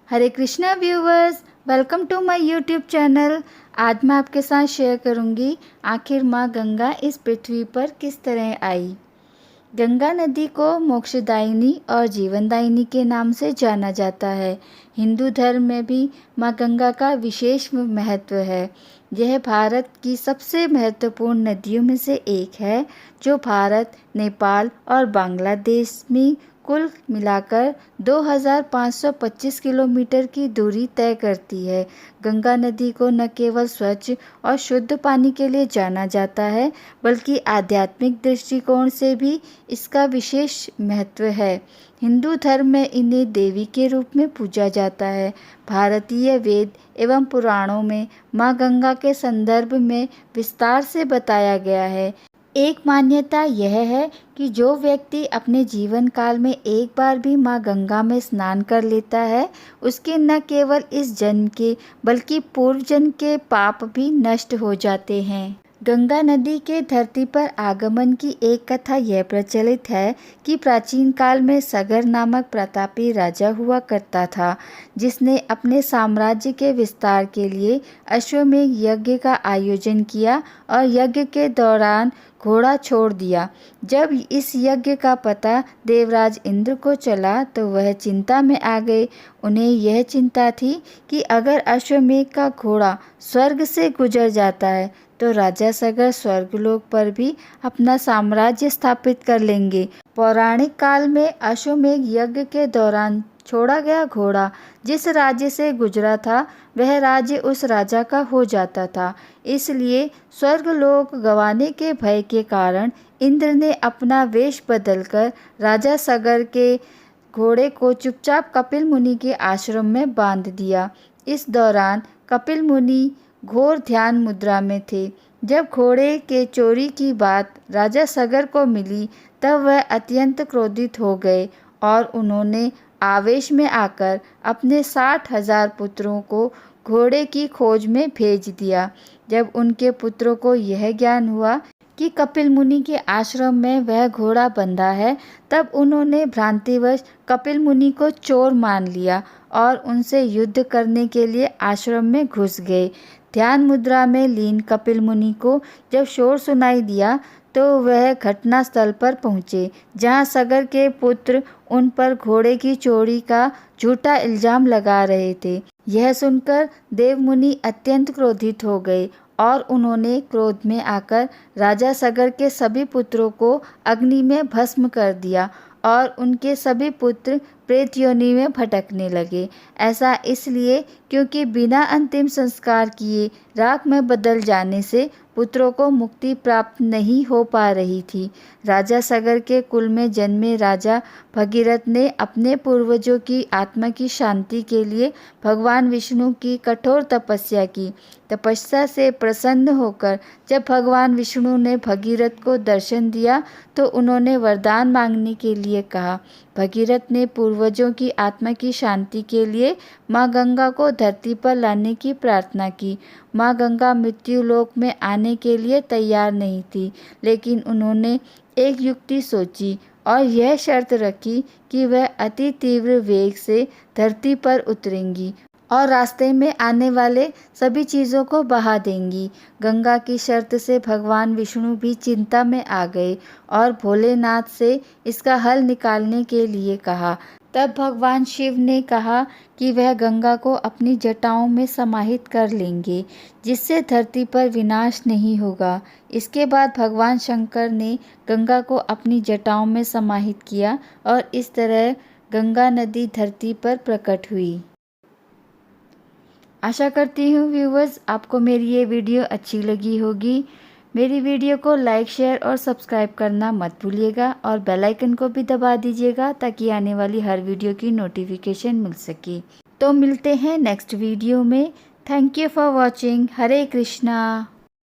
Hare Krishna viewers, welcome to my YouTube channel. आज मैं आपके साथ शेयर करूंगी आखिर माँ गंगा इस पृथ्वी पर किस तरह आई। गंगा नदी को मोक्षदायिनी और जीवनदायिनी के नाम से जाना जाता है। हिंदू धर्म में भी माँ गंगा का विशेष महत्व है। यह भारत की सबसे महत्वपूर्ण नदियों में से एक है, जो भारत, नेपाल और बांग्लादेश में कुल मिलाकर 2525 किलोमीटर की दूरी तय करती है। गंगा नदी को न केवल स्वच्छ और शुद्ध पानी के लिए जाना जाता है, बल्कि आध्यात्मिक दृष्टिकोण से भी इसका विशेष महत्व है। हिंदू धर्म में इन्हें देवी के रूप में पूजा जाता है। भारतीय वेद एवं पुराणों में माँ गंगा के संदर्भ में विस्तार से बताया गया है। एक मान्यता यह है कि जो व्यक्ति अपने जीवन काल में एक बार भी माँ गंगा में स्नान कर लेता है, उसके न केवल इस जन्म के बल्कि पूर्व जन्म के पाप भी नष्ट हो जाते हैं। गंगा नदी के धरती पर आगमन की एक कथा यह प्रचलित है कि प्राचीन काल में सगर नामक प्रतापी राजा हुआ करता था, जिसने अपने साम्राज्य के विस्तार के लिए अश्वमेध यज्ञ का आयोजन किया और यज्ञ के दौरान घोड़ा छोड़ दिया। जब इस यज्ञ का पता देवराज इंद्र को चला तो वह चिंता में आ गए। उन्हें यह चिंता थी कि अगर अश्वमेध का घोड़ा स्वर्ग से गुजर जाता है तो राजा सगर स्वर्गलोक पर भी अपना साम्राज्य स्थापित कर लेंगे। पौराणिक काल में अश्वमेध यज्ञ के दौरान छोड़ा गया घोड़ा जिस राज्य से गुजरा था, वह राज्य उस राजा का हो जाता था। इसलिए स्वर्गलोक गंवाने के भय के कारण इंद्र ने अपना वेश बदलकर राजा सगर के घोड़े को चुपचाप कपिल मुनि के आश्रम में बांध दिया। इस दौरान कपिल मुनि घोर ध्यान मुद्रा में थे। जब घोड़े के चोरी की बात राजा सगर को मिली, तब वह अत्यंत क्रोधित हो गए और उन्होंने आवेश में आकर अपने 60,000 पुत्रों को घोड़े की खोज में भेज दिया। जब उनके पुत्रों को यह ज्ञान हुआ कि कपिल मुनि के आश्रम में वह घोड़ा बंधा है, तब उन्होंने भ्रांतिवश कपिल मुनि को चोर मान लिया और उनसे युद्ध करने के लिए आश्रम में घुस गए। ध्यान मुद्रा में लीन कपिल मुनि को जब शोर सुनाई दिया तो वह घटना स्थल पर पहुँचे, जहाँ सगर के पुत्र उन पर घोड़े की चोरी का झूठा इल्जाम लगा रहे थे। यह सुनकर देव मुनि अत्यंत क्रोधित हो गए और उन्होंने क्रोध में आकर राजा सगर के सभी पुत्रों को अग्नि में भस्म कर दिया और उनके सभी पुत्र प्रेत योनि में भटकने लगे। ऐसा इसलिए क्योंकि बिना अंतिम संस्कार किए राख में बदल जाने से पुत्रों को मुक्ति प्राप्त नहीं हो पा रही थी। राजा सगर के कुल में जन्मे राजा भगीरथ ने अपने पूर्वजों की आत्मा की शांति के लिए भगवान विष्णु की कठोर तपस्या की। तपस्या से प्रसन्न होकर जब भगवान विष्णु ने भगीरथ को दर्शन दिया तो उन्होंने वरदान मांगने के लिए कहा। भगीरथ ने पूर्वजों की आत्मा की शांति के लिए माँ गंगा को धरती पर लाने की प्रार्थना की। माँ गंगा मृत्यु लोक में आने के लिए तैयार नहीं थी, लेकिन उन्होंने एक युक्ति सोची और यह शर्त रखी कि वह अति तीव्र वेग से धरती पर उतरेंगी और रास्ते में आने वाले सभी चीज़ों को बहा देंगी। गंगा की शर्त से भगवान विष्णु भी चिंता में आ गए और भोलेनाथ से इसका हल निकालने के लिए कहा। तब भगवान शिव ने कहा कि वह गंगा को अपनी जटाओं में समाहित कर लेंगे, जिससे धरती पर विनाश नहीं होगा। इसके बाद भगवान शंकर ने गंगा को अपनी जटाओं में समाहित किया और इस तरह गंगा नदी धरती पर प्रकट हुई। आशा करती हूँ व्यूवर्स आपको मेरी ये वीडियो अच्छी लगी होगी। मेरी वीडियो को लाइक, शेयर और सब्सक्राइब करना मत भूलिएगा और बेल आइकन को भी दबा दीजिएगा ताकि आने वाली हर वीडियो की नोटिफिकेशन मिल सके। तो मिलते हैं नेक्स्ट वीडियो में। Thank you for watching. Hare Krishna.